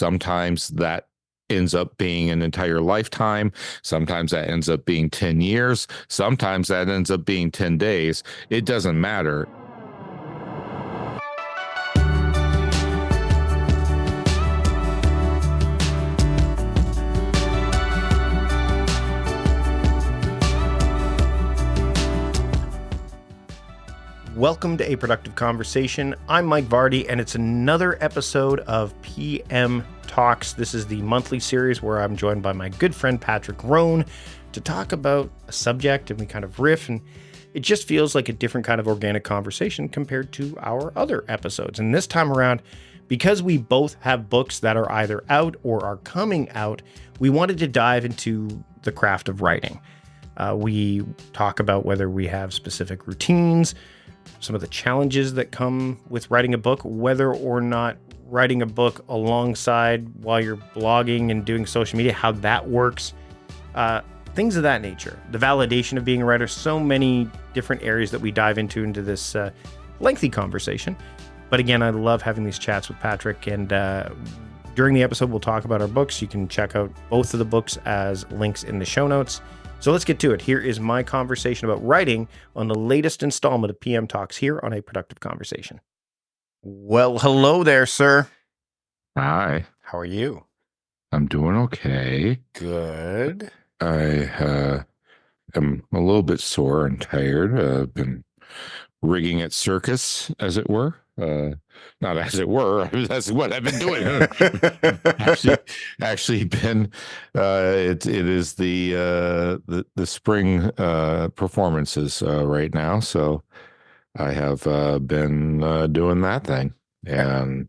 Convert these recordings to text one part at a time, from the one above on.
Sometimes that ends up being an entire lifetime. Sometimes that ends up being 10 years. Sometimes that ends up being 10 days. It doesn't matter. Welcome to A Productive Conversation. I'm Mike Vardy, and it's another episode of PM Talks. This is the monthly series where I'm joined by my good friend Patrick Rhone to talk about a subject, and we kind of riff, and it just feels like a different kind of organic conversation compared to our other episodes. And this time around, because we both have books that are either out or are coming out, we wanted to dive into the craft of writing. We talk about whether we have specific routines, some of the challenges that come with writing a book, whether or not writing a book alongside while you're blogging and doing social media, how that works, things of that nature, the validation of being a writer, so many different areas that we dive into this lengthy conversation. But again, I love having these chats with Patrick, and during the episode, we'll talk about our books. You can check out both of the books as links in the show notes. So let's get to it. Here is my conversation about writing on the latest installment of PM Talks here on A Productive Conversation. Well, hello there, sir. Hi. How are you? I'm doing okay. Good. I am a little bit sore and tired. I've been rigging at circus, as it were. Not as it were. That's what I've been doing. actually been. It is the spring performances right now. So I have been doing that thing and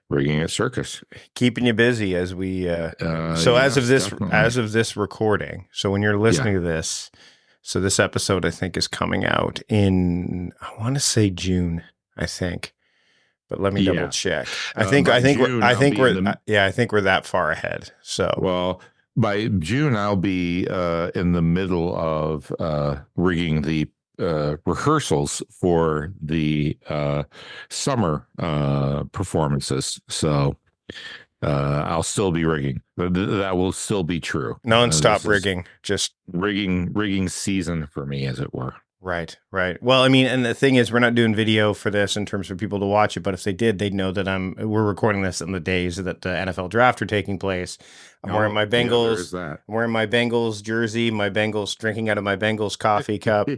rigging at circus, keeping you busy as we. So as of this recording. So when you're listening to this, so this episode I think is coming out in, I want to say June. I think. But let me double check. I think we're that far ahead. So well, by June I'll be in the middle of rigging the rehearsals for the summer performances. So I'll still be rigging. That will still be true. Non-stop rigging, just rigging season for me, as it were. Right. Well, I mean, and the thing is, we're not doing video for this in terms of people to watch it, but if they did, they'd know that we're recording this in the days that the NFL draft are taking place. I'm wearing my Bengals. I'm wearing my Bengals jersey, my Bengals, drinking out of my Bengals coffee cup.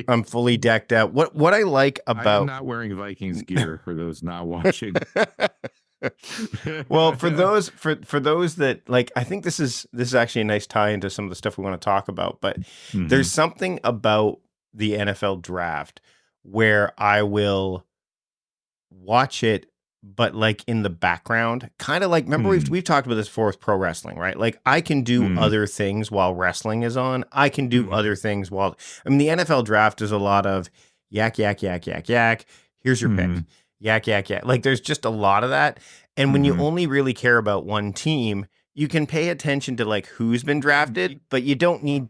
I'm fully decked out. What I like about I'm not wearing Vikings gear for those not watching. Well, for those that like, I think this is actually a nice tie into some of the stuff we want to talk about, but there's something about the NFL draft where I will watch it, but like in the background, kind of like, remember we've talked about this before with pro wrestling, right? Like I can do other things while wrestling is on. I can do other things while, I mean, the NFL draft is a lot of yak, yak, yak, yak, yak. Here's your pick. Yak, yak, yak. Like there's just a lot of that. And when you only really care about one team, you can pay attention to like who's been drafted, but you don't need,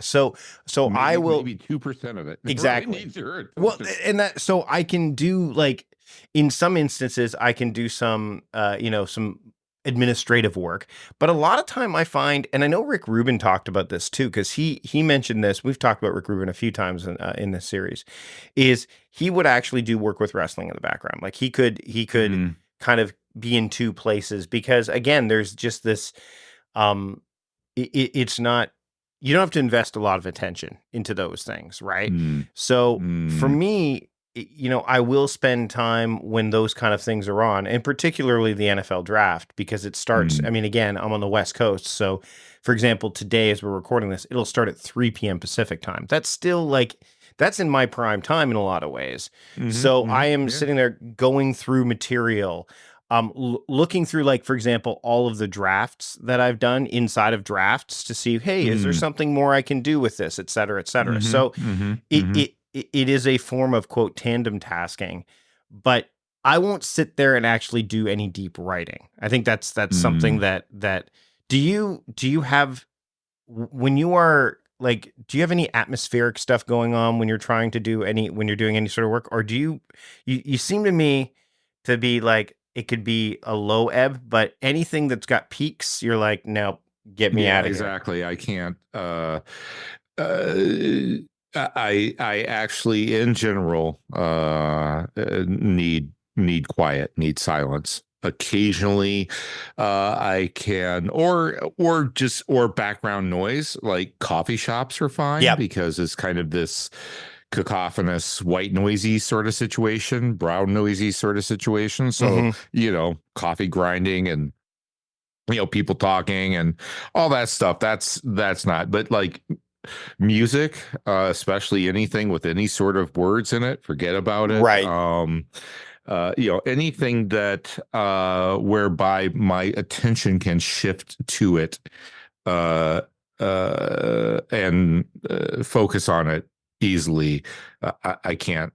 So I will maybe 2% of it. Exactly. Well, and that, so I can do like, in some instances, I can do some, some administrative work, but a lot of time I find, and I know Rick Rubin talked about this too, because he mentioned this. We've talked about Rick Rubin a few times in this series. Is he would actually do work with wrestling in the background, like he could kind of be in two places, because again, there's just this. It's not. You don't have to invest a lot of attention into those things, right? So for me, I will spend time when those kind of things are on, and particularly the NFL draft, because it starts, I mean, again, I'm on the West Coast. So for example, today, as we're recording this, it'll start at 3 p.m. Pacific time. That's still like, that's in my prime time in a lot of ways. So I am sitting there going through material, looking through, like, for example, all of the drafts that I've done inside of drafts to see, hey, is there something more I can do with this, et cetera, et cetera. So it is a form of, quote, tandem tasking, but I won't sit there and actually do any deep writing. I think that's something that do you have, when you are like, do you have any atmospheric stuff going on when you're trying to do when you're doing any sort of work, or do you seem to me to be like it could be a low ebb, but anything that's got peaks, you're like, no, get me Yeah, out of here. exactly. I can't. Uh, I actually, in general, need quiet, need silence. Occasionally, I can, or background noise, like coffee shops are fine Yep. because it's kind of this cacophonous, white noisy sort of situation, brown noisy sort of situation. So, Mhm. coffee grinding and people talking and all that stuff. That's not, but like music, especially anything with any sort of words in it, forget about it. Right. Anything that whereby my attention can shift to it, uh and focus on it easily. I can't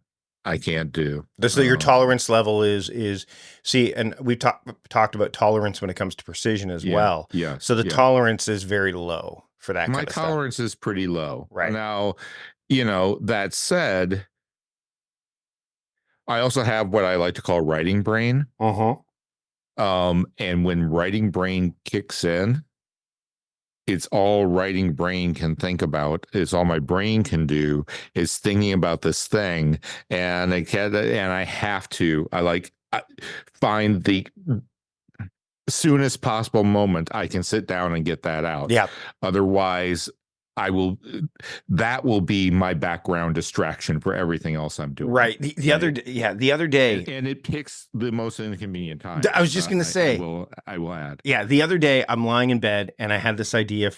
do. So your tolerance level is see, and we've talked about tolerance when it comes to precision as Yeah, well. yes, So the yeah. tolerance is very low for that My kind of stuff. tolerance is pretty low. Right. Now, that said, I also have what I like to call writing brain. Uh-huh. And when writing brain kicks in, it's all writing brain can think about. It's all my brain can do is thinking about this thing, and I have to. I find the soonest possible moment I can sit down and get that out. Yeah. Otherwise, that will be my background distraction for everything else I'm doing. Right. The other day, and it picks the most inconvenient time. I was just gonna say, I will add. yeah, the other day I'm lying in bed and I had this idea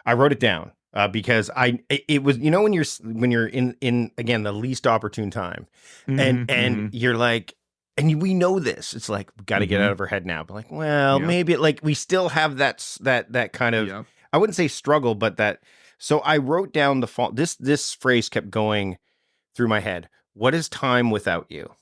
I wrote it down because it was, when you're in again the least opportune time, and you're like, we know this. It's like we got to get out of our head now. But like, well, Yep. maybe like we still have that kind of, Yep. I wouldn't say struggle, but that. So I wrote down this phrase kept going through my head. What is time without you?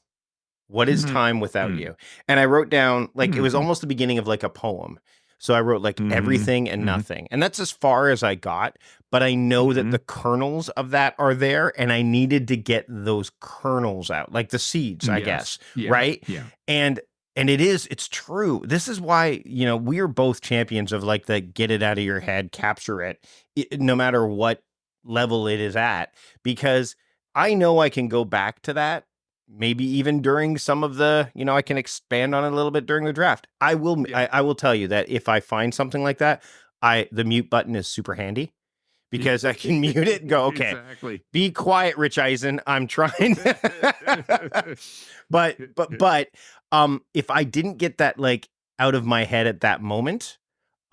What is time without you? And I wrote down, like, it was almost the beginning of like a poem. So I wrote like everything and nothing. And that's as far as I got. But I know that the kernels of that are there. And I needed to get those kernels out, like the seeds, I guess. Yeah. Right. Yeah. And it's true. This is why, we are both champions of like the get it out of your head, capture it, no matter what level it is at, because I know I can go back to that. Maybe even during some of the, I can expand on it a little bit during the draft. I will, I will tell you that if I find something like that, the mute button is super handy because I can mute it and go, okay, Exactly. Be quiet, Rich Eisen. I'm trying. but if I didn't get that like out of my head at that moment,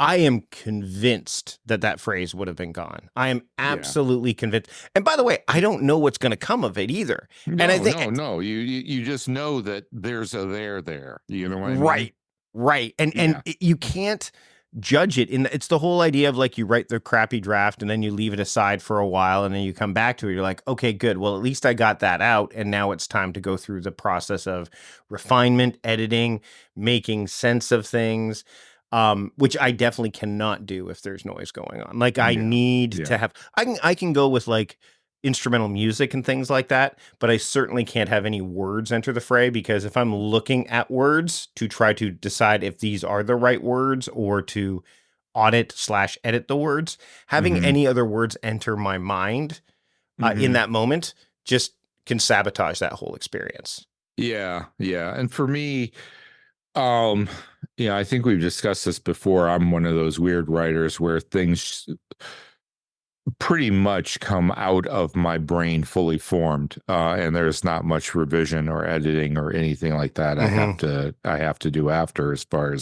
I am convinced that phrase would have been gone. I am absolutely convinced. And by the way, I don't know what's going to come of it either. No, and I think no. You just know that there's a there. You know what I mean? Right. And you can't judge it. It's the whole idea of like you write the crappy draft and then you leave it aside for a while and then you come back to it. You're like, okay, good. Well, at least I got that out. And now it's time to go through the process of refinement, editing, making sense of things. Which I definitely cannot do if there's noise going on. Like I need to have, I can go with like instrumental music and things like that, but I certainly can't have any words enter the fray, because if I'm looking at words to try to decide if these are the right words or to audit/edit the words, having any other words enter my mind in that moment just can sabotage that whole experience. Yeah. And for me, I think we've discussed this before. I'm one of those weird writers where things pretty much come out of my brain fully formed, and there's not much revision or editing or anything like that I have to do after, as far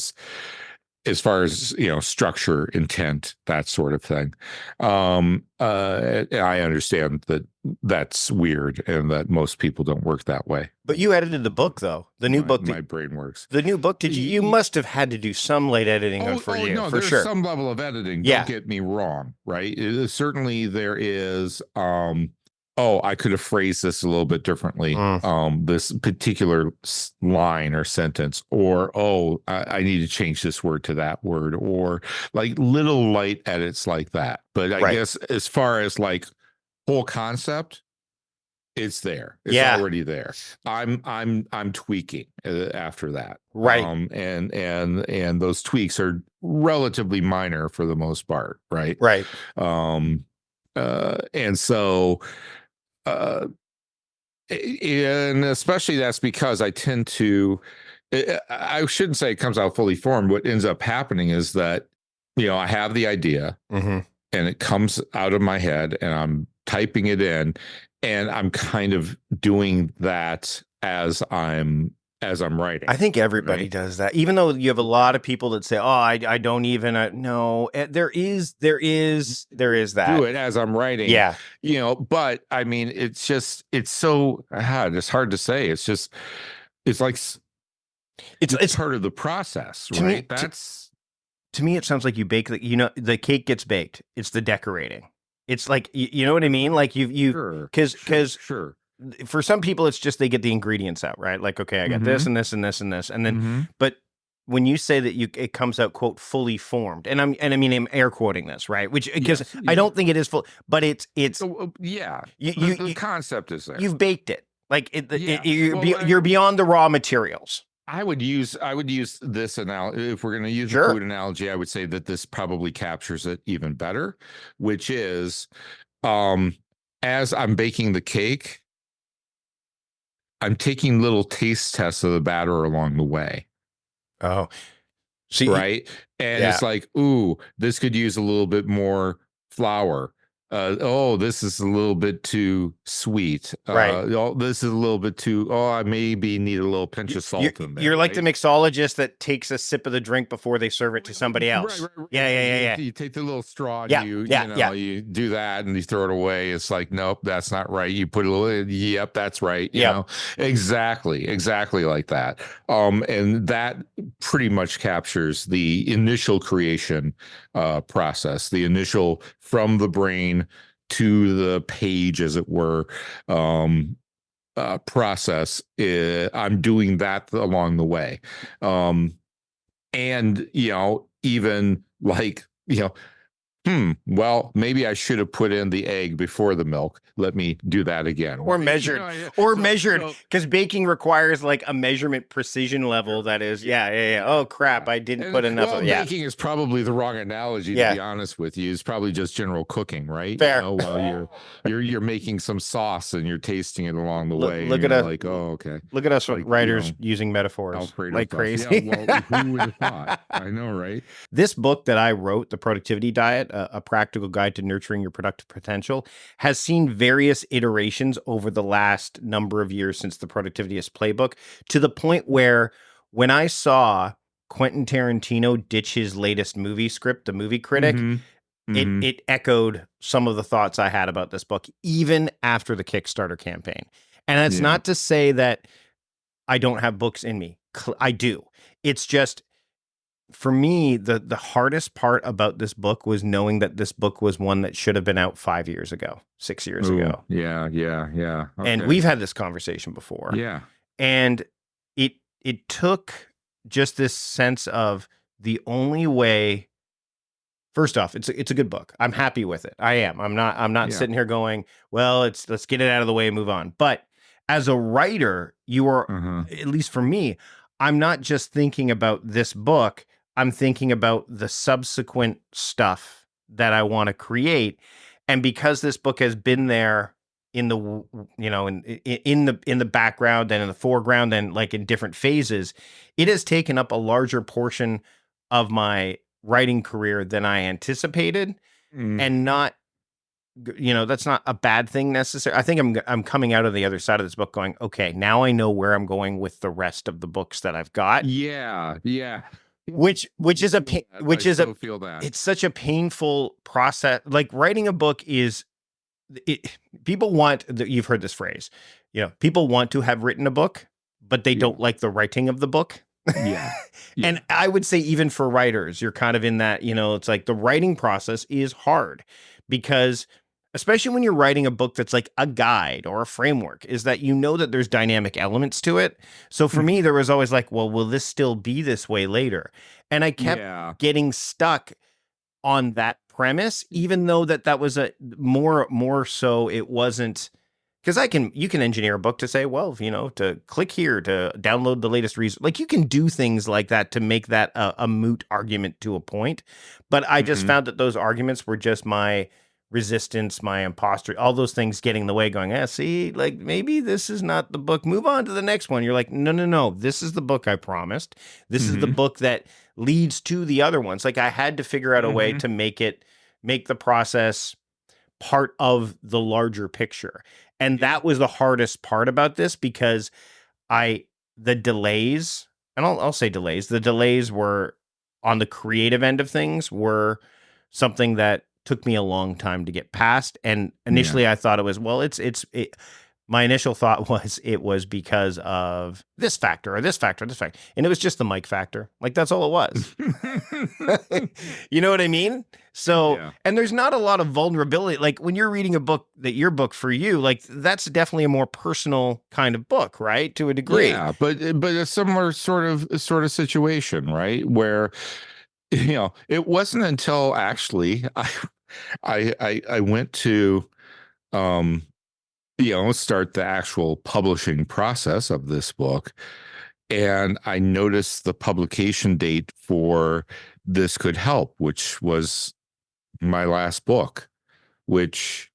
as structure, intent, that sort of thing. I understand that that's weird and that most people don't work that way. But you edited the book, though. The new book. My brain works. The new book. Did you must have had to do some late editing for you. No, for there's sure. some level of editing. Yeah. Don't get me wrong. Right. Certainly there is. I could have phrased this a little bit differently. This particular line or sentence, or, I need to change this word to that word, or like little light edits like that. But I guess as far as like whole concept, It's there. It's Yeah. already there. I'm tweaking after that. Right. And those tweaks are relatively minor for the most part, right? Right. And so and especially that's because I tend to I shouldn't say it comes out fully formed. What ends up happening is that, I have the idea Mm-hmm. and it comes out of my head and I'm typing it in and I'm kind of doing that as I'm writing. I think everybody right? does that, even though you have a lot of people that say, "Oh, I don't even no." There is that. Do it as I'm writing. Yeah. But I mean, it's so it's hard to say. It's like it's part of the process, to me- right? To me, it sounds like you bake the cake gets baked. It's the decorating. It's like you know what I mean. Like because sure. For some people, it's just they get the ingredients out, right? Like, okay, I got this and this and this and this, and then but when you say that it comes out quote fully formed, and I'm air quoting this, right? Which because I don't think it is full, but it's yeah. The concept is there. You've baked it, like you're beyond the raw materials. I would use this analogy. If we're going to use a food analogy, I would say that this probably captures it even better, which is as I'm baking the cake, I'm taking little taste tests of the batter along the way. Oh, see, right. And it's like, ooh, this could use a little bit more flour. This is a little bit too sweet. Right. This is a little bit too. I maybe need a little pinch of salt in there. You're like the mixologist that takes a sip of the drink before they serve it to somebody else. Right. Yeah. You take the little straw and you do that and you throw it away. It's like, nope, that's not right. You put a little, yep, that's right. You know, exactly like that. And that pretty much captures the initial creation process, the initial from the brain to the page, as it were, process. I'm doing that along the way. And, even like, well, maybe I should have put in the egg before the milk. Let me do that again. Or measured, because baking requires like a measurement precision level that is, Oh, crap, I didn't put enough of it. Baking is probably the wrong analogy, to be honest with you. It's probably just general cooking, right? Fair. While you're making some sauce and you're tasting it along the way. Look at us. Like, oh, okay. Look at us writers using metaphors Alfredo like stuff. crazy. Yeah, well, who would have thought? I know, right? This book that I wrote, The Productivity Diet, a practical guide to nurturing your productive potential, has seen various iterations over the last number of years since the Productivityist Playbook, to the point where when I saw Quentin Tarantino ditch his latest movie script, The Movie Critic, it echoed some of the thoughts I had about this book, even after the Kickstarter campaign. And that's not to say that I don't have books in me. I do. It's just, for me, the hardest part about this book was knowing that this book was one that should have been out 5 years ago, 6 years ago. Yeah. Okay. And we've had this conversation before. Yeah. And it took just this sense of the only way. First off, it's a good book. I'm happy with it. I am. I'm not sitting here going, well, let's get it out of the way and move on. But as a writer, you are, at least for me, I'm not just thinking about this book. I'm thinking about the subsequent stuff that I want to create. And because this book has been there in the, in the background and in the foreground and like in different phases, it has taken up a larger portion of my writing career than I anticipated. And not, that's not a bad thing necessarily. I think I'm coming out of the other side of this book going, okay, now I know where I'm going with the rest of the books that I've got. Yeah. Which is feel that. It's such a painful process. Like writing a book people want, you've heard this phrase, people want to have written a book, but they don't like the writing of the book. Yeah. And I would say even for writers, you're kind of in that, it's like the writing process is hard because especially when you're writing a book that's like a guide or a framework, is that that there's dynamic elements to it. So for me, there was always like, well, will this still be this way later? And I kept getting stuck on that premise, even though that was a more so it wasn't, Because you can engineer a book to say, well, to click here to download the latest reason. Like, you can do things like that to make that a moot argument to a point. But I just found that those arguments were just my resistance, my imposter, all those things getting in the way, going, see, like, maybe this is not the book. Move on to the next one. You're like, no, no, no. This is the book I promised. This is the book that leads to the other ones. Like, I had to figure out a way to make the process part of the larger picture. And that was the hardest part about this, because the delays, and I'll say delays, the delays were on the creative end of things, were something that took me a long time to get past. And initially I thought it was, well, my initial thought was it was because of this factor or this factor, or this factor. And it was just the mic factor. Like, that's all it was. You know what I mean? So, and there's not a lot of vulnerability. Like, when you're reading a book, your book for you, like, that's definitely a more personal kind of book, right? To a degree. Yeah, but a similar sort of situation, right? Where, it wasn't until actually I went to, start the actual publishing process of this book. And I noticed the publication date for This Could Help, which was my last book, which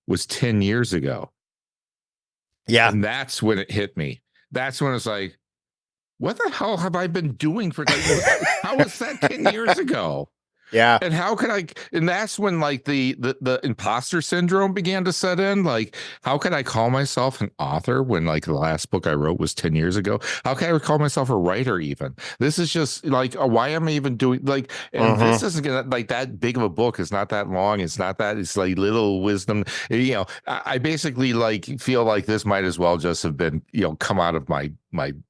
was 10 years ago. Yeah. And that's when it hit me. That's when it's like, what the hell have I been doing for how was that 10 years ago? Yeah. And how could and that's when, like, the imposter syndrome began to set in. Like, how could I call myself an author when, like, the last book I wrote was 10 years ago? How can I call myself a writer even? This is just like, why am I even doing, like, and this isn't gonna, like, that big of a book. It's not that long. It's not that, it's like little wisdom. I basically, like, feel like this might as well just have been, come out of my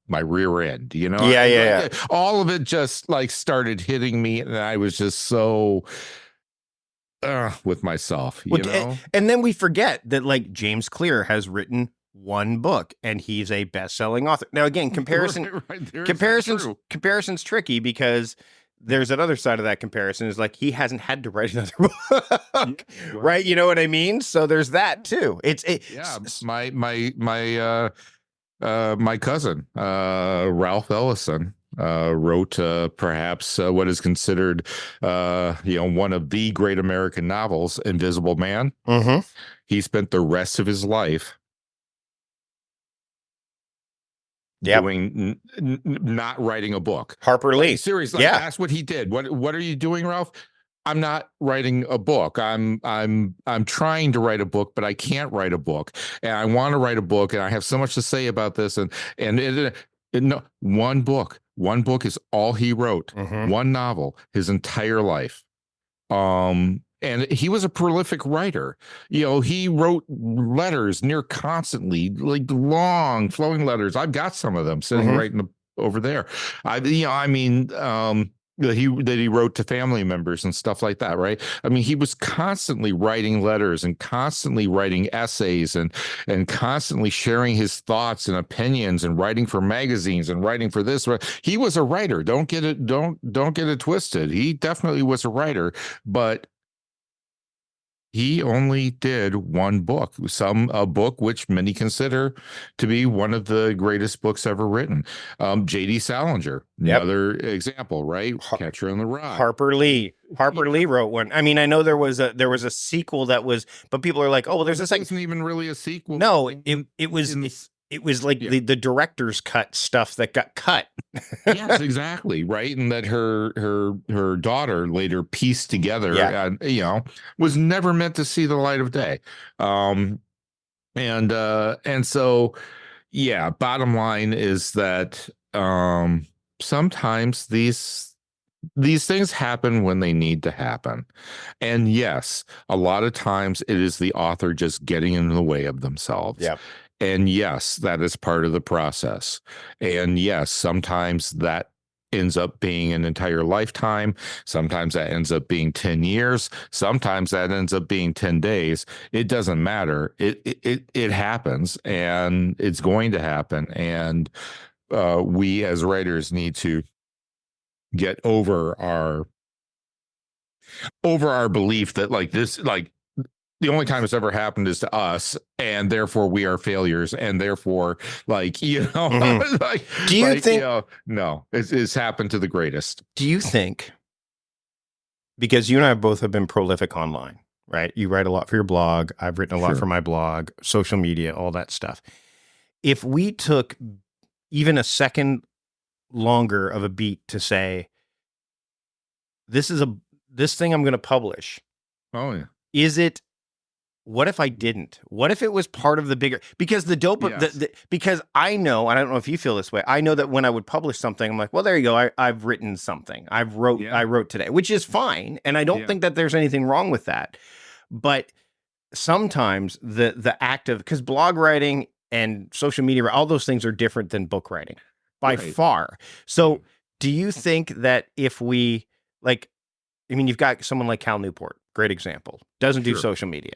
rear end, Yeah. All of it just, like, started hitting me, and I was just so with myself, And then we forget that, like, James Clear has written one book and he's a best-selling author. Now, again, comparison's tricky, because there's another side of that comparison, is like, he hasn't had to write another book, right? You know what I mean? So there's that too. My cousin, Ralph Ellison, wrote perhaps what is considered, one of the great American novels, Invisible Man. He spent the rest of his life doing not writing a book. Harper Lee. Like, seriously, that's what he did. What are you doing, Ralph? I'm not writing a book. I'm trying to write a book, but I can't write a book. And I want to write a book, and I have so much to say about this. No, one book is all he wrote. One novel, his entire life. And he was a prolific writer. He wrote letters near constantly, like long flowing letters. I've got some of them sitting right over there. That he wrote to family members and stuff like that, right? I mean, he was constantly writing letters and constantly writing essays and constantly sharing his thoughts and opinions and writing for magazines and writing for this. He was a writer. Don't get it twisted. He definitely was a writer, but he only did one book, a book which many consider to be one of the greatest books ever written. J.D. Salinger, another example, right? Catcher in the Rye. Harper Lee wrote one. I mean, I know there was a sequel that was, but people are like, oh, well, there's a second. It wasn't even really a sequel. No, it was like the director's cut stuff that got cut. Yes, exactly. Right. And that her daughter later pieced together, was never meant to see the light of day. And so, bottom line is that sometimes these things happen when they need to happen. And yes, a lot of times it is the author just getting in the way of themselves. Yeah. And yes, that is part of the process. And yes, sometimes that ends up being an entire lifetime. Sometimes that ends up being 10 years. Sometimes that ends up being 10 days. It doesn't matter. It happens, and it's going to happen. And we as writers need to get over our belief that, like, this, like, the only time it's ever happened is to us, and therefore we are failures, and therefore, like, Mhm. like, Do you think? no, it's happened to the greatest. Do you think? Because you and I both have been prolific online, right? You write a lot for your blog. I've written a lot for Sure. my blog, social media, all that stuff. If we took even a second longer of a beat to say, this thing I'm going to publish, Oh yeah. is it? What if I didn't? What if it was part of the bigger? Because Yes. because I know, and I don't know if you feel this way. I know that when I would publish something, I'm like, well, there you go. I've written something. Yeah. I wrote today, which is fine, and I don't Yeah. think that there's anything wrong with that. But sometimes the act of, because blog writing and social media, all those things are different than book writing by Right. far. So, do you think that if we like, I mean, you've got someone like Cal Newport, great example, doesn't do Sure. social media,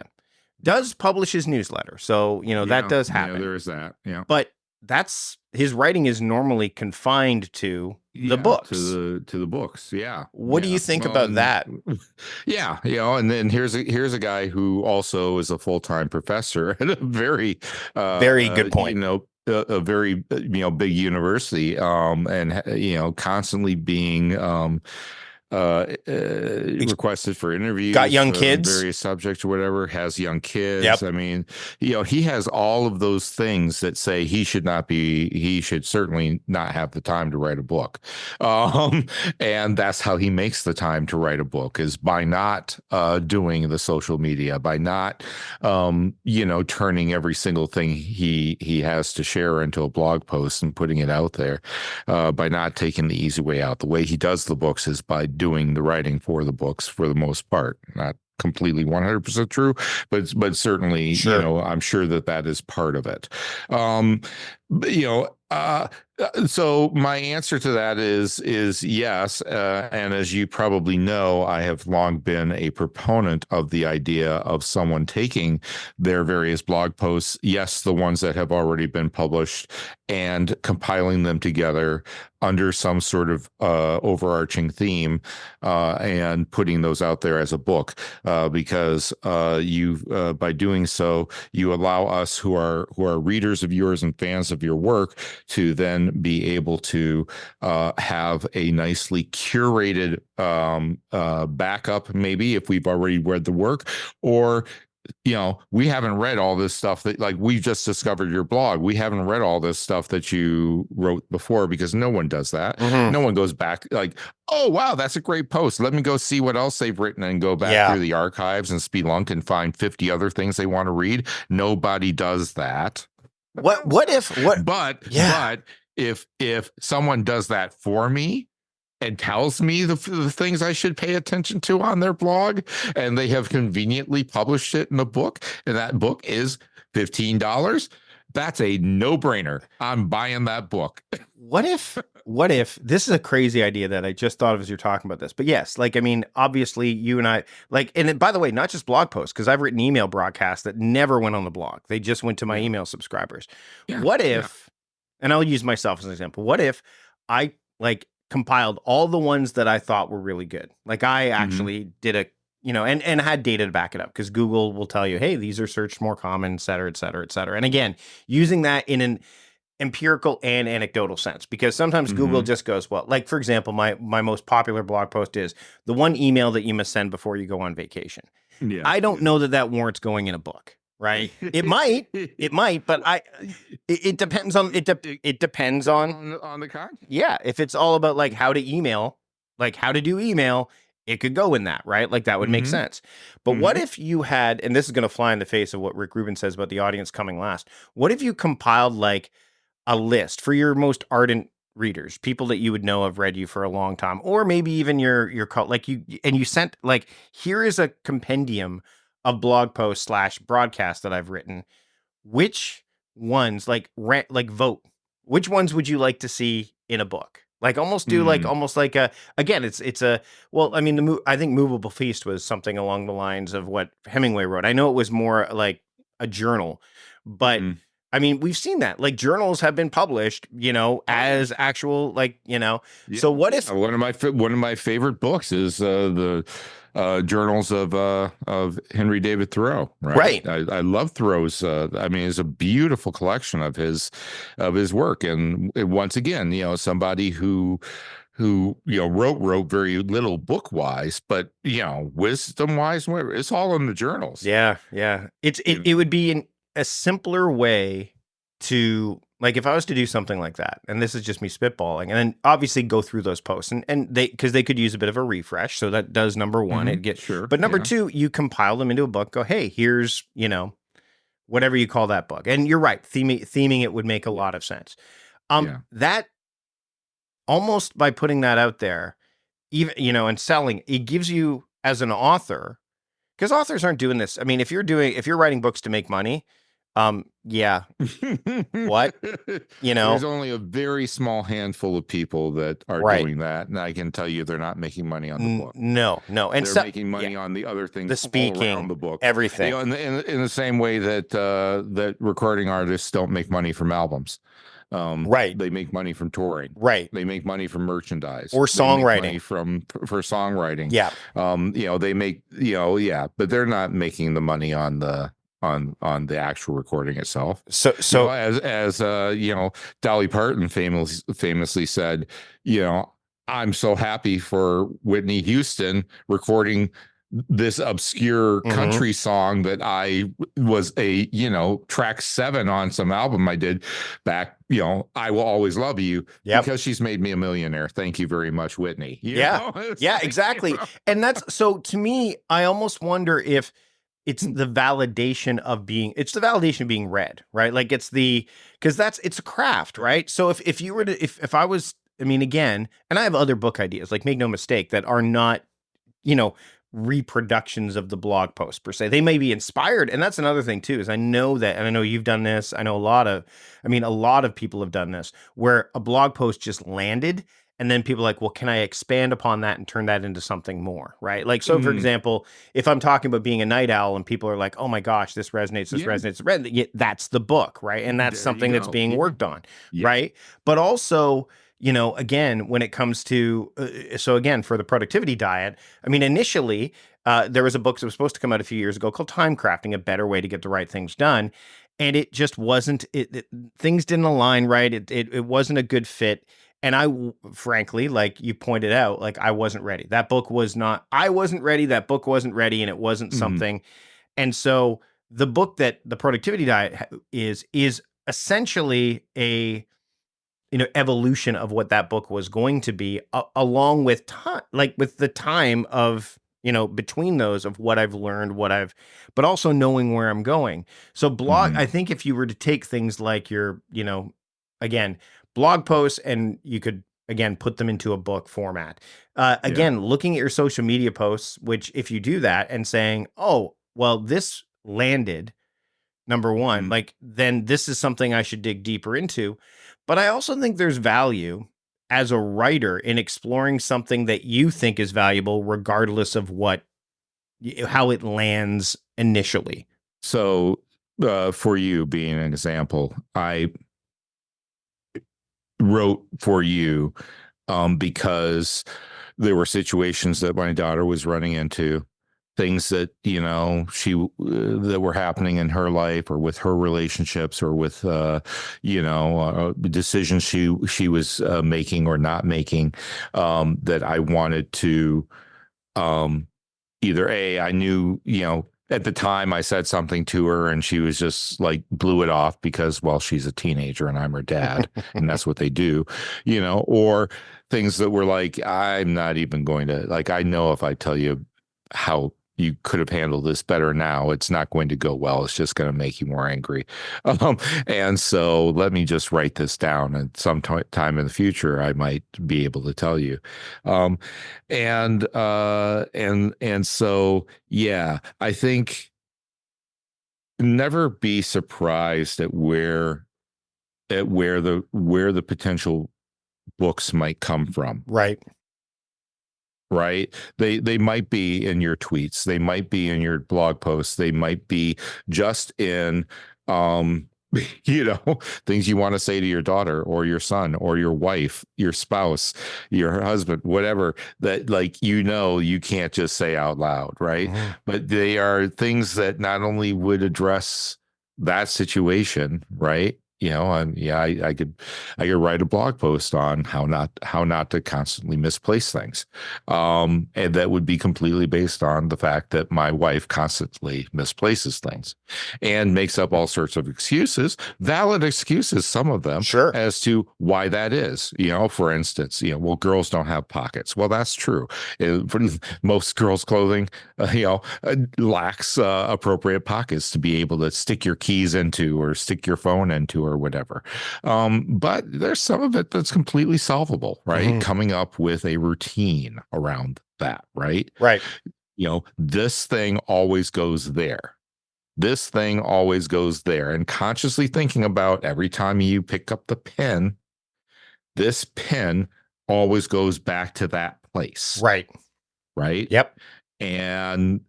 does publish his newsletter. So, that Yeah. does Yeah. happen. There is that. Yeah. But that's his writing is normally confined to the Yeah, books. to the books. Yeah. What do Yeah. you think Well, about that? yeah, and then here's a guy who also is a full-time professor at a very Very good point. a very big university, and constantly being requested for interviews, Got young kids, various subjects or whatever, has young kids. Yep. I mean, he has all of those things that say he should certainly not have the time to write a book. And that's how he makes the time to write a book, is by not doing the social media, by not turning every single thing he has to share into a blog post and putting it out there, by not taking the easy way out. The way he does the books is by doing the writing for the books, for the most part. Not completely 100% true, but certainly, Sure. I'm sure that is part of it. So my answer to that is yes. And as you probably know, I have long been a proponent of the idea of someone taking their various blog posts, yes, the ones that have already been published, and compiling them together under some sort of overarching theme, and putting those out there as a book, because by doing so, you allow us who are readers of yours and fans of your work to then be able to have a nicely curated backup, maybe if we've already read the work, or we haven't read all this stuff that, like, we just discovered your blog. We haven't read all this stuff that you wrote before, because no one does that. Mhm. No one goes back like, oh, wow, that's a great post. Let me go see what else they've written and go back Yeah. through the archives and spelunk and find 50 other things they want to read. Nobody does that. But if someone does that for me and tells me the things I should pay attention to on their blog, and they have conveniently published it in a book, and that book is $15, that's a no-brainer. I'm buying that book. What if this is a crazy idea that I just thought of as you're talking about this? But yes, like, I mean, obviously you and I, like, and by the way, not just blog posts, because I've written email broadcasts that never went on the blog. They just went to my email subscribers. Yeah, what if, and I'll use myself as an example, what if I compiled all the ones that I thought were really good? Like, I actually did a, and had data to back it up, because Google will tell you, hey, these are searched more common, et cetera, et cetera, et cetera. And again, using that in an empirical and anecdotal sense, because sometimes Google just goes, well, like, for example, my most popular blog post is the one email that you must send before you go on vacation. Yeah. I don't know that warrants going in a book, right? It might, but it depends on, it depends on the content. Yeah. If it's all about like how to email, like how to do email, it could go in that, right? Like, that would make sense. But what if you had, and this is going to fly in the face of what Rick Rubin says about the audience coming last. What if you compiled like a list for your most ardent readers, people that you would know have read you for a long time, or maybe even your like, you sent like, here is a compendium of blog posts / broadcasts that I've written. Which ones, like, vote, which ones would you like to see in a book? Like, almost do like, almost like a, again, it's a, well, I mean, I think Movable Feast was something along the lines of what Hemingway wrote. I know it was more like a journal, but I mean, we've seen that. Like journals have been published, as actual, like, So what if one of my favorite books is the journals of Henry David Thoreau. Right, right? I love Thoreau's. I mean, it's a beautiful collection of his work, and once again, somebody who wrote very little book wise, but wisdom wise, it's all in the journals. Yeah, yeah. It would be a simpler way to, like, if I was to do something like that, and this is just me spitballing, and then obviously go through those posts, and because they could use a bit of a refresh, so that does number one. Sure, but number two, you compile them into a book. Go, hey, here's whatever you call that book, and you're right, theming it would make a lot of sense. That almost by putting that out there, even and selling, it gives you as an author. Because authors aren't doing this. I mean, if you're writing books to make money, yeah. What? There's only a very small handful of people that are doing that, and I can tell you they're not making money on the book. No, and they're making money on the other things, the speaking, all around the book, everything. In the same way that that recording artists don't make money from albums. Right. They make money from touring. Right. They make money from merchandise or songwriting. For songwriting. Yeah. They make, but they're not making the money on the actual recording itself. So as Dolly Parton famously said, I'm so happy for Whitney Houston recording this obscure country song that I was track 7 on some album I did back, I Will Always Love You, because she's made me a millionaire. Thank you very much, Whitney. Yeah, exactly. And that's, so to me, I almost wonder if it's the validation of being read, right? Like it's it's a craft, right? So if you were to, if I was, I mean, again, and I have other book ideas, like, make no mistake, that are not, reproductions of the blog post per se. They may be inspired. And that's another thing too, is I know that, and I know you've done this. I know a lot of people have done this, where a blog post just landed, and then people are like, well, can I expand upon that and turn that into something more? Right. Like, so for example, if I'm talking about being a night owl and people are like, oh my gosh, this resonates, that's the book. Right. And that's something that's being worked on. Right. But also, again, when it comes to, so again, for the productivity diet, I mean, initially, there was a book that was supposed to come out a few years ago called Time Crafting, a better way to get the right things done. And it just wasn't, things didn't align right. It wasn't a good fit. And I, frankly, like you pointed out, like, I wasn't ready. That book was not, I wasn't ready. That book wasn't ready, and it wasn't something. And so the book that the productivity diet is essentially a, evolution of what that book was going to be, along with time, like with the time of, between those, of what I've learned, but also knowing where I'm going. So blog, I think if you were to take things like your, again, blog posts, and you could, again, put them into a book format, again, looking at your social media posts, which if you do that and saying, oh, well, this landed, number one, like, then this is something I should dig deeper into. But I also think there's value as a writer in exploring something that you think is valuable, regardless of how it lands initially. So, for you being an example, I wrote for you because there were situations that my daughter was running into, things that that were happening in her life, or with her relationships, or with decisions she was making or not making, that I wanted to either I knew, at the time I said something to her and she was just like, blew it off because, well, she's a teenager and I'm her dad and that's what they do, or things that were like, I'm not even going to, like, I know if I tell you how you could have handled this better now, it's not going to go well. It's just going to make you more angry. And so let me just write this down, and some time in the future, I might be able to tell you. And so, yeah, I think never be surprised at where the potential books might come from. Right. They might be in your tweets. They might be in your blog posts. They might be just in, things you want to say to your daughter or your son or your wife, your spouse, your husband, whatever, that like, you can't just say out loud, right? Mhm. But they are things that not only would address that situation, right? I could write a blog post on how not to constantly misplace things. And that would be completely based on the fact that my wife constantly misplaces things and makes up all sorts of excuses, valid excuses, some of them, Sure. as to why that is. For instance, well, girls don't have pockets. Well, that's true. For most girls' clothing, lacks appropriate pockets to be able to stick your keys into or stick your phone into or whatever. But there's some of it that's completely solvable, right? Mhm. Coming up with a routine around that, right? Right. This thing always goes there. This thing always goes there. And consciously thinking about every time you pick up the pen, this pen always goes back to that place. Right. Right. Yep. So that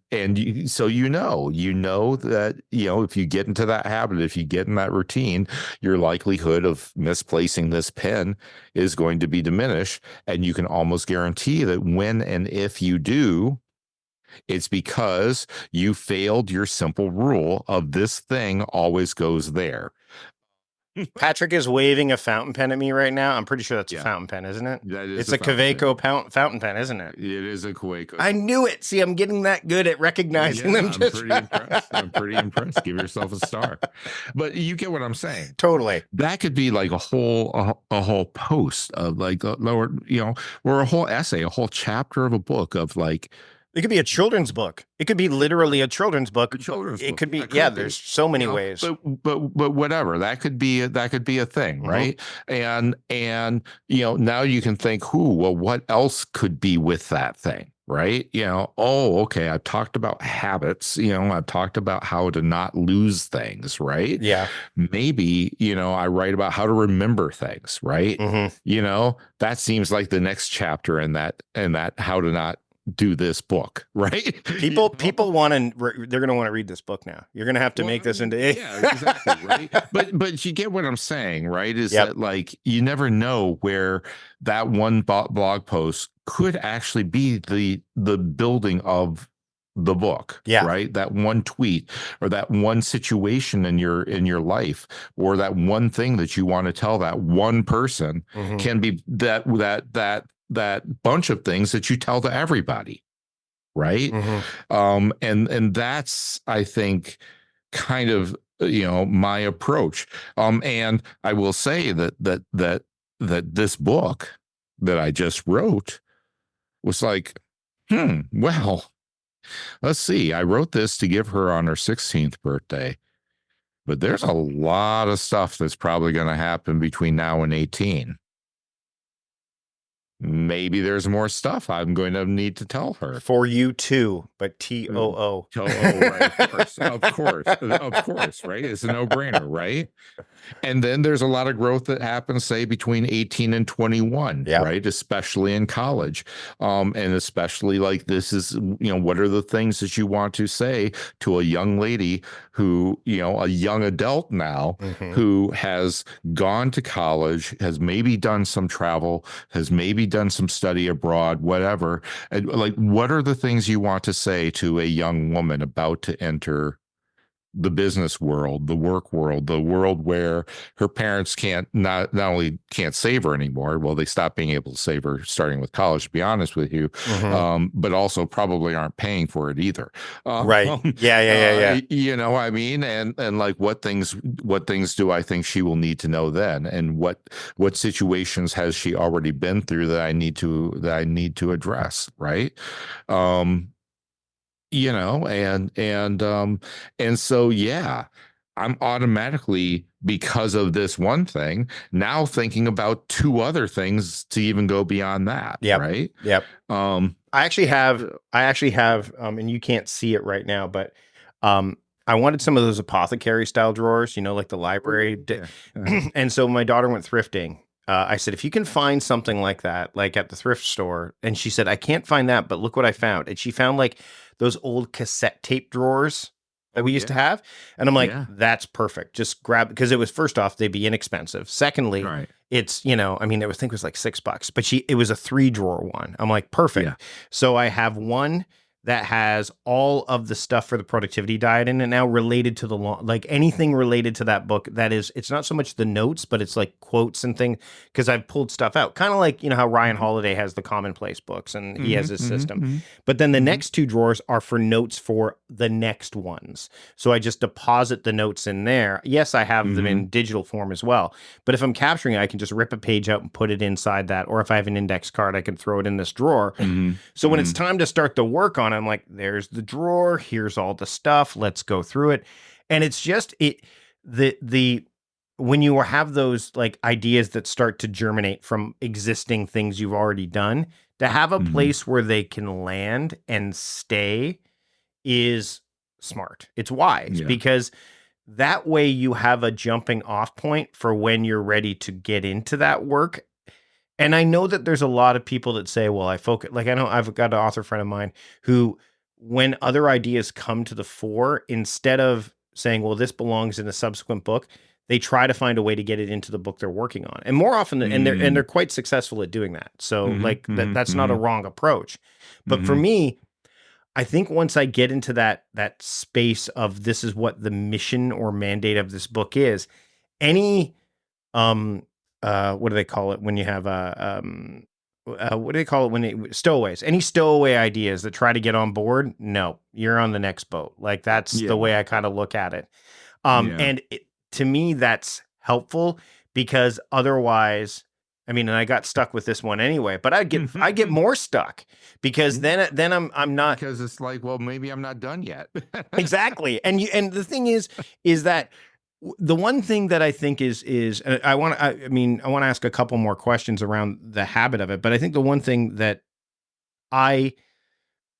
if you get into that habit, if you get in that routine, your likelihood of misplacing this pen is going to be diminished, and you can almost guarantee that when and if you do, it's because you failed your simple rule of this thing always goes there. Patrick is waving a fountain pen at me right now. I'm pretty sure that's a Yeah. fountain pen, isn't it? That is It's a fountain Kaweco fountain pen, isn't it? pen. It is a Kuwait. I knew it. See, I'm getting that good at recognizing them. I'm pretty impressed. I'm pretty impressed. Give yourself a star. But you get what I'm saying. Totally. That could be like a whole post of like lower, or a whole essay, a whole chapter of a book of like. It could be a children's book. It could be literally a children's book. It could be, there's so many ways. But whatever. That could be a thing, right? And now you can think, well, what else could be with that thing? Right. Okay. I've talked about habits, I've talked about how to not lose things. Right. Yeah. Maybe, I write about how to remember things. Right. That seems like the next chapter in that how to not do this book, right? People want to, they're going to want to read this book now. You're going to have to make this into exactly, right? But you get what I'm saying, right? Is that like, you never know where that one blog post could actually be the building of the book, right? That one tweet or that one situation in your life, or that one thing that you want to tell that one person can be that bunch of things that you tell to everybody, right? And that's, I think, kind of my approach. And I will say that this book that I just wrote was like, well, let's see. I wrote this to give her on her 16th birthday, but there's a lot of stuff that's probably going to happen between now and 18. Maybe there's more stuff I'm going to need to tell her. For you too, but TOO. Right, of course, right? It's a no-brainer, right? And then there's a lot of growth that happens, say, between 18 and 21, right? Especially in college. And especially like this is, what are the things that you want to say to a young lady who, a young adult now, who has gone to college, has maybe done some travel, has maybe done some study abroad, whatever. And like, what are the things you want to say to a young woman about to enter the business world, the work world, the world where her parents not only can't save her anymore, well, they stopped being able to save her starting with college, to be honest with you, but also probably aren't paying for it either. Right. Yeah. You know what I mean? And like, what things do I think she will need to know then? And what situations has she already been through that I need to address? Right. And so, I'm automatically, because of this one thing, now thinking about two other things to even go beyond that. Right. Yep. I actually have, and you can't see it right now, but, I wanted some of those apothecary style drawers, like the library. And so my daughter went thrifting. I said, if you can find something like that, like at the thrift store, and she said, I can't find that, but look what I found. And she found like those old cassette tape drawers, that Oh, we used to yeah. have. And I'm like, Yeah. that's perfect. Just grab, because it was, first off, they'd be inexpensive. Secondly, Right. it's, I mean, I think it was like $6, but it was a 3-drawer one. I'm like, Yeah. perfect. So I have one that has all of the stuff for the productivity diet in it now, related to the like anything related to that book. That is, it's not so much the notes, but it's like quotes and things, because I've pulled stuff out, kind of like, how Ryan Mhm. Holiday has the commonplace books and he has Mhm, his mhm, system. mhm, But then the mhm. next 2 drawers are for notes for the next ones. So I just deposit the notes in there. Yes, I have them Mhm. in digital form as well. But if I'm capturing it, I can just rip a page out and put it inside that. Or if I have an index card, I can throw it in this drawer. Mhm. So when it's Mhm. time to start the work on it, I'm like, there's the drawer. Here's all the stuff. Let's go through it. And it's just the when you have those like ideas that start to germinate from existing things you've already done, to have a Mhm. place where they can land and stay is smart. It's wise, Yeah. because that way you have a jumping off point for when you're ready to get into that work. And I know that there's a lot of people that say, well, I focus, like, I know I've got an author friend of mine who, when other ideas come to the fore, instead of saying, well, this belongs in a subsequent book, they try to find a way to get it into the book they're working on. And more often, and they're Mm. quite successful at doing that. So Mhm. like Mhm. that's not a Mhm. wrong approach. But for Mhm. me, I think once I get into that space of, this is what the mission or mandate of this book is, any um what do they call it when you have what do they call it when stowaways, any stowaway ideas that try to get on board, no, you're on the next boat. Like, that's the Yeah. way I kind of look at it. Yeah. And to me, that's helpful, because otherwise, I mean, and I got stuck with this one anyway, but I get more stuck, because then I'm not. Because it's like, well, maybe I'm not done yet. Exactly. And the thing is that the one thing that I think is I mean, I want to ask a couple more questions around the habit of it, but I think the one thing that I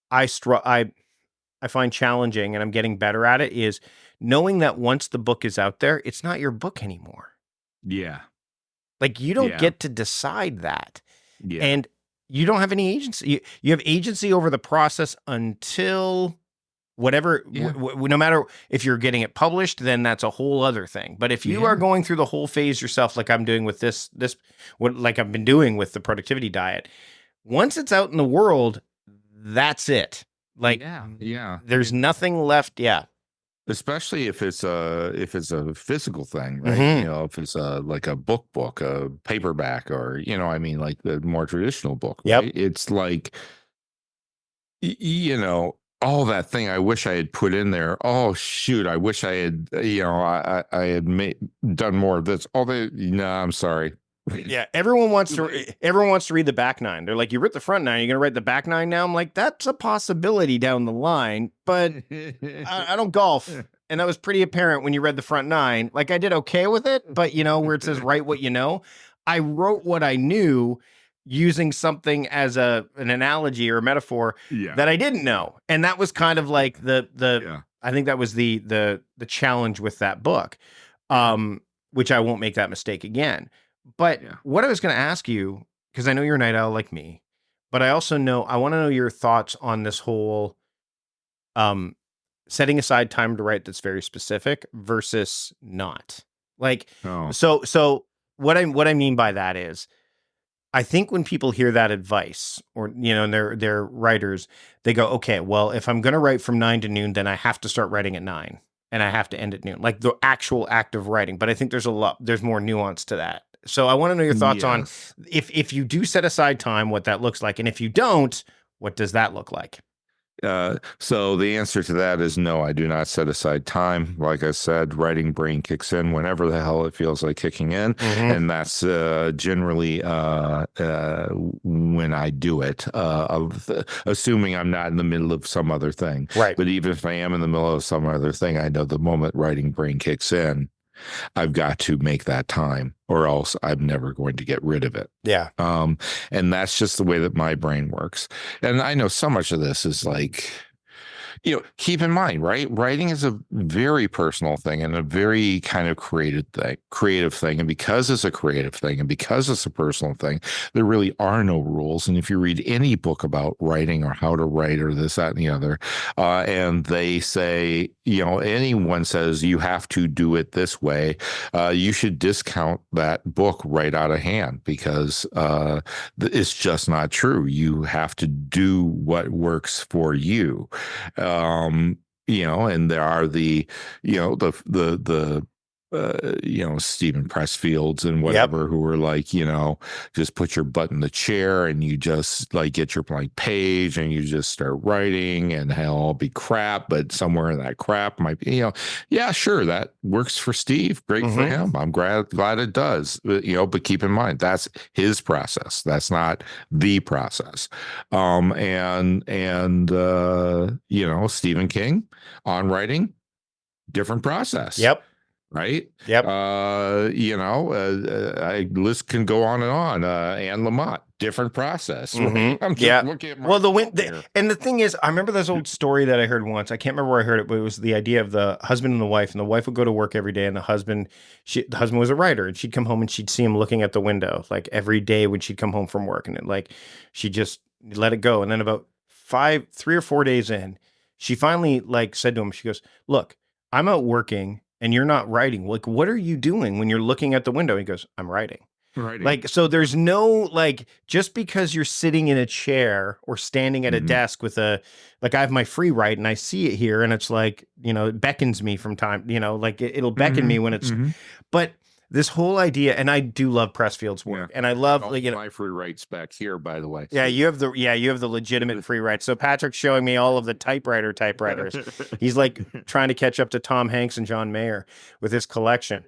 I str I find challenging, and I'm getting better at it, is knowing that once the book is out there, it's not your book anymore. Yeah. Like, you don't Yeah. get to decide that. Yeah. And you don't have any agency. You have agency over the process until whatever, Yeah. no matter if you're getting it published, then that's a whole other thing. But if you are Yeah. going through the whole phase yourself, like I'm doing with this, what, like I've been doing with the productivity diet, once it's out in the world, that's it. Like, Yeah. Yeah. there's nothing left. Yeah. Especially if it's a physical thing, right? Hmm. If it's like a book, a paperback, or I mean, like the more traditional book, Yep. right? It's like, all that thing I wish I had put in there. Oh shoot, I wish I had, I had done more of this. No, I'm sorry. Yeah, everyone wants Too to. late. Everyone wants to read the back nine. They're like, "You wrote the front nine. You're gonna write the back nine now." I'm like, "That's a possibility down the line, but I don't golf, and that was pretty apparent when you read the front nine. Like, I did okay with it, but where it says write what you know, I wrote what I knew, using something as an analogy or a metaphor Yeah. that I didn't know, and that was kind of like the. Yeah. I think that was the challenge with that book, Yeah. which I won't make that mistake again. But Yeah. what I was going to ask you, because I know you're a night owl like me, but I also know I want to know your thoughts on this whole um, setting aside time to write that's very specific versus not. Like, Oh. so what I mean by that is, I think when people hear that advice, or and they're writers, they go, okay, well, if I'm going to write from 9 to noon, then I have to start writing at 9 and I have to end at noon, like the actual act of writing. But I think there's more nuance to that. So I want to know your thoughts on, Yes. if you do set aside time, what that looks like, and if you don't, what does that look like? So the answer to that is no, I do not set aside time. Like I said, writing brain kicks in whenever the hell it feels like kicking in. Mhm. And that's generally when I do it, assuming I'm not in the middle of some other thing. Right. But even if I am in the middle of some other thing, I know the moment writing brain kicks in, I've got to make that time, or else I'm never going to get rid of it. Yeah. And that's just the way that my brain works. And I know so much of this is like, keep in mind, right? Writing is a very personal thing and a very kind of creative thing. And because it's a creative thing and because it's a personal thing, there really are no rules. And if you read any book about writing or how to write or this, that, and the other, and they say, anyone says you have to do it this way, you should discount that book right out of hand because it's just not true. You have to do what works for you. And there are the Stephen Pressfields and whatever who are like, just put your butt in the chair and you just like get your blank page and you just start writing and it'll all be crap, but somewhere in that crap might be, yeah, sure, that works for Steve. Great for him. I'm glad it does. But keep in mind, that's his process. That's not the process. Stephen King on writing, different process. Yep. Right. Yep. List can go on and on. Anne Lamott, different process. Right? I'm just looking at the thing is, I remember this old story that I heard once. I can't remember where I heard it, but it was the idea of the husband and the wife would go to work every day, and the husband was a writer, and she'd come home and she'd see him looking at the window like every day when she'd come home from work, and she just let it go. And then about 3 or 4 days in, she finally said to him, she goes, "Look, I'm out working and you're not writing. Like, what are you doing when you're looking at the window?" He goes, "I'm writing." So there's no, just because you're sitting in a chair or standing at a desk with I have my free write and I see it here and it's it beckons me from time, it'll beckon me when it's, but this whole idea, and I do love Pressfield's work, and I love my free rights back here, by the way. Yeah, you have the legitimate free rights. So Patrick's showing me all of the typewriters. He's trying to catch up to Tom Hanks and John Mayer with his collection.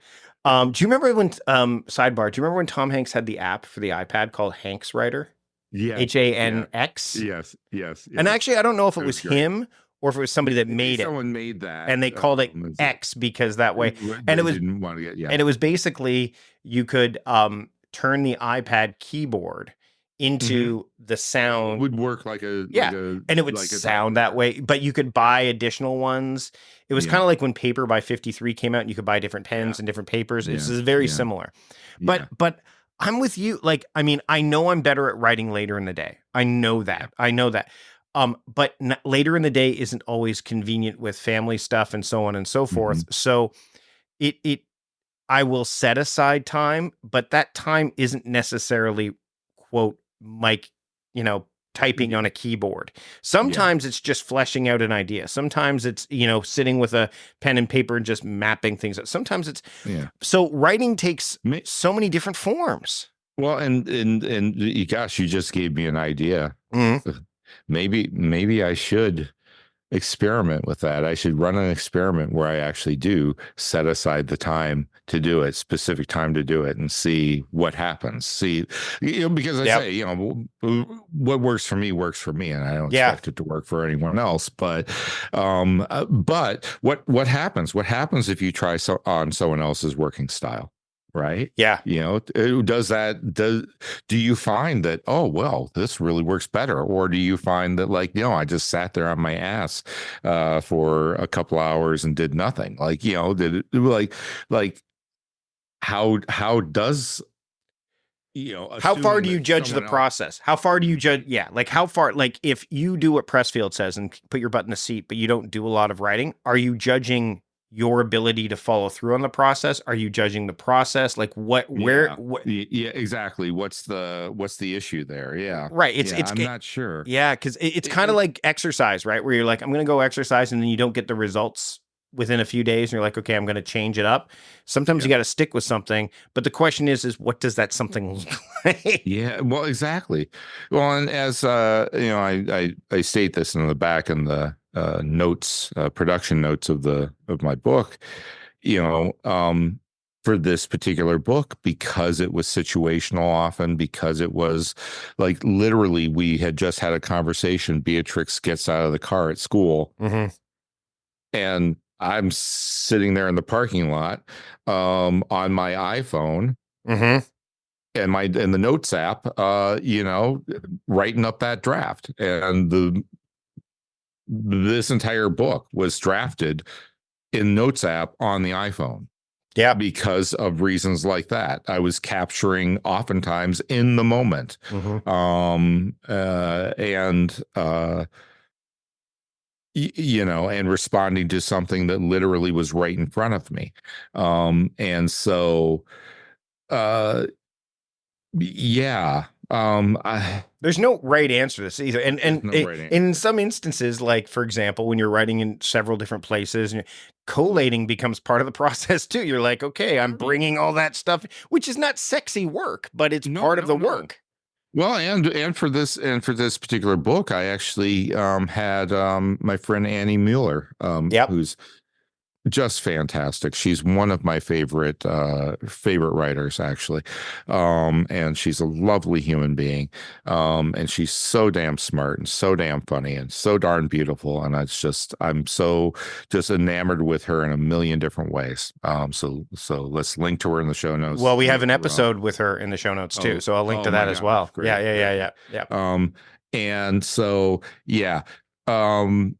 Do you remember when sidebar? Do you remember when Tom Hanks had the app for the iPad called Hanks Writer? Yeah, HANX. Yes. And actually, I don't know if it was him or if it was somebody that made it. Someone made that, and they called it X because that way. And it was didn't want to get and it was basically you could turn the iPad keyboard into the sound. It would work and it would sound that way. But you could buy additional ones. It was kind of like when Paper by 53 came out, and you could buy different pens and different papers. It's very similar. But I'm with you. I know I'm better at writing later in the day. I know that. But later in the day isn't always convenient with family stuff and so on and so forth. So I will set aside time, but that time isn't necessarily, quote, Mike, typing on a keyboard. Sometimes it's just fleshing out an idea. Sometimes it's, sitting with a pen and paper and just mapping things out. Sometimes it's, so writing takes so many different forms. Well, and gosh, you just gave me an idea. Maybe I should experiment with that. I should run an experiment where I actually do set aside the time to do it, specific time to do it, and see what happens. See, because I say, what works for me, and I don't expect it to work for anyone else. But what happens? What happens if you try on someone else's working style? Right. Yeah. Do you find that, oh, well, this really works better? Or do you find that I just sat there on my ass for a couple hours and did nothing? How does, how far do you judge the process? How far do you judge? Yeah. How far, if you do what Pressfield says and put your butt in the seat, but you don't do a lot of writing, are you judging your ability to follow through on the process? Are you judging the process? Yeah, exactly. What's the issue there? Yeah. Right. I'm not sure. Yeah. Cause it's kind of like exercise, right? Where you're I'm going to go exercise and then you don't get the results within a few days and you're like, okay, I'm going to change it up. Sometimes you got to stick with something, but the question is what does that something look like? Yeah, well, exactly. Well, and as I state this in the back in the production notes of my book, for this particular book, because it was situational often, because it was literally we had just had a conversation. Beatrix gets out of the car at school and I'm sitting there in the parking lot on my iPhone and the notes app, writing up that draft. And this entire book was drafted in Notes app on the iPhone Yeah. because of reasons like that. I was capturing oftentimes in the moment. Mhm. And responding to something that literally was right in front of me. And so, uh, yeah, There's no right answer to this either. And there's no right answer. in some instances, like for example, when you're writing in several different places, and collating becomes part of the process too. You're like, okay, I'm bringing all that stuff, which is not sexy work, but it's part of the work. Well, and for this particular book, I actually had my friend Annie Mueller, Yep. who's just fantastic. She's one of my favorite writers, actually. And she's a lovely human being. And she's so damn smart and so damn funny and so darn beautiful. And I'm so just enamored with her in a million different ways. So let's link to her in the show notes. Well, we have an episode with her in the show notes too, so I'll link to that as well. Great, Yeah. And so, yeah. I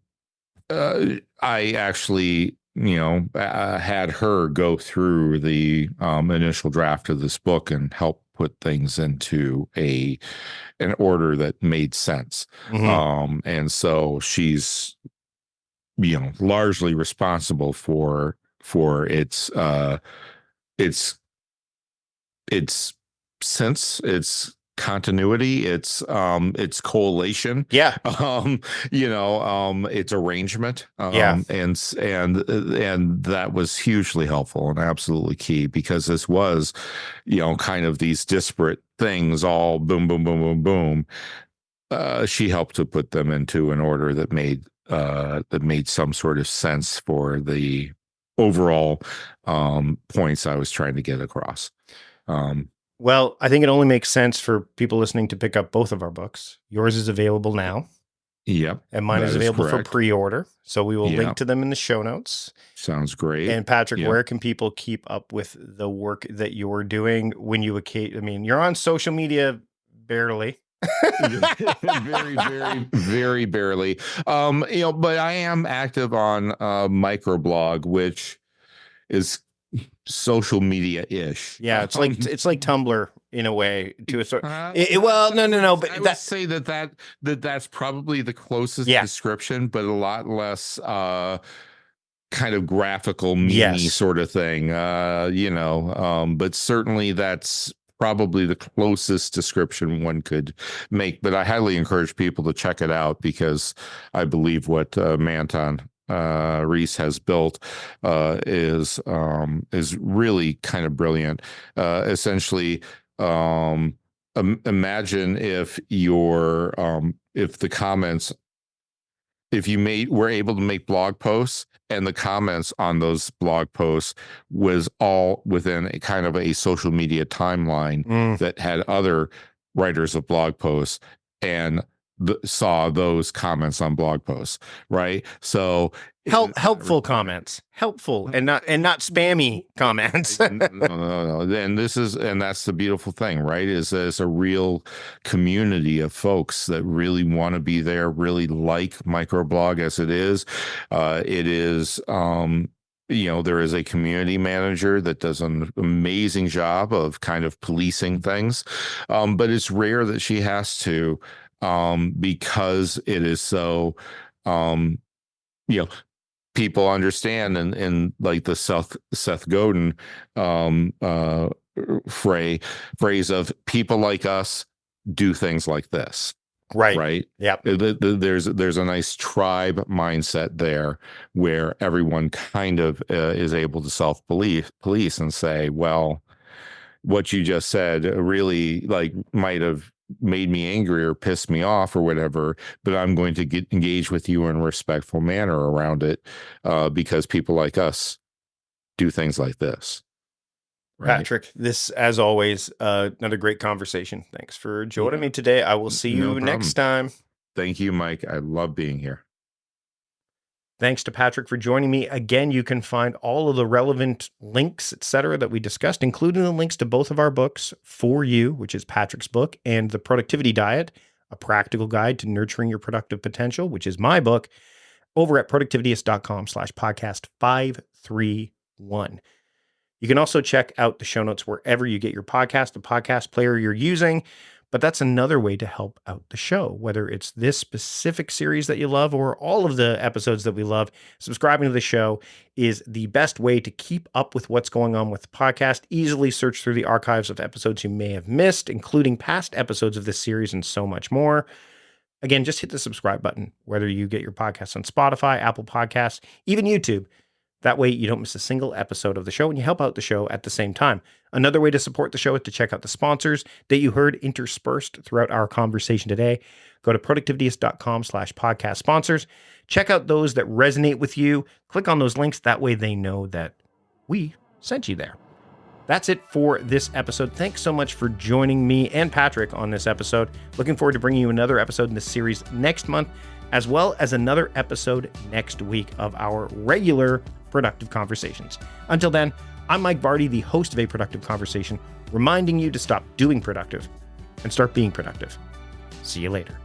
actually, had her go through the initial draft of this book and help put things into an order that made sense. Mhm. And so she's, largely responsible for its sense, its continuity, its collation, Yeah. its arrangement, Yeah. and that was hugely helpful and absolutely key, because this was, kind of these disparate things, all boom, boom, boom, boom, boom. She helped to put them into an order that made some sort of sense for the overall points I was trying to get across. Well, I think it only makes sense for people listening to pick up both of our books. Yours is available now. Yep. And mine is available for pre-order. So we will link to them in the show notes. Sounds great. And Patrick, where can people keep up with the work that you're doing when you're on social media barely. Very, very, very barely. But I am active on microblog, which is social media-ish. Yeah, it's like Tumblr in a way to a sort. No. But I would say that's probably the closest description, but a lot less kind of graphical, memey sort of thing. But certainly that's probably the closest description one could make. But I highly encourage people to check it out, because I believe what Manton Reese has built is really kind of brilliant. Essentially, imagine if the comments, if you were able to make blog posts, and the comments on those blog posts was all within a kind of a social media timeline that had other writers of blog posts, and saw those comments on blog posts, right? So helpful comments, helpful and not spammy comments. No. And that's the beautiful thing, right? Is there's a real community of folks that really want to be there, really like microblog as it is. It is, there is a community manager that does an amazing job of kind of policing things. But it's rare that she has to, because it is so, people understand, and like the Seth Godin phrase of people like us do things like this. Right. Yeah. There's a nice tribe mindset there, where everyone kind of is able to police and say, well, what you just said really might have made me angry or pissed me off or whatever, but I'm going to engage with you in a respectful manner around it, because people like us do things like this. Right? Patrick, this, as always, another great conversation. Thanks for joining me today. I will see you next time. Thank you, Mike. I love being here. Thanks to Patrick for joining me. Again, you can find all of the relevant links, etc., that we discussed, including the links to both of our books, For You, which is Patrick's book, and The Productivity Diet, A Practical Guide to Nurturing Your Productive Potential, which is my book, over at productivityist.com/podcast 531. You can also check out the show notes wherever you get your podcast, the podcast player you're using. But that's another way to help out the show, whether it's this specific series that you love or all of the episodes that we love. Subscribing to the show is the best way to keep up with what's going on with the podcast. Easily search through the archives of episodes you may have missed, including past episodes of this series and so much more. Again, just hit the subscribe button, whether you get your podcasts on Spotify, Apple Podcasts, even YouTube. That way you don't miss a single episode of the show and you help out the show at the same time. Another way to support the show is to check out the sponsors that you heard interspersed throughout our conversation today. Go to productivityist.com/podcast sponsors. Check out those that resonate with you. Click on those links. That way they know that we sent you there. That's it for this episode. Thanks so much for joining me and Patrick on this episode. Looking forward to bringing you another episode in this series next month, as well as another episode next week of our regular Productive Conversations. Until then, I'm Mike Vardy, the host of A Productive Conversation, reminding you to stop doing productive and start being productive. See you later.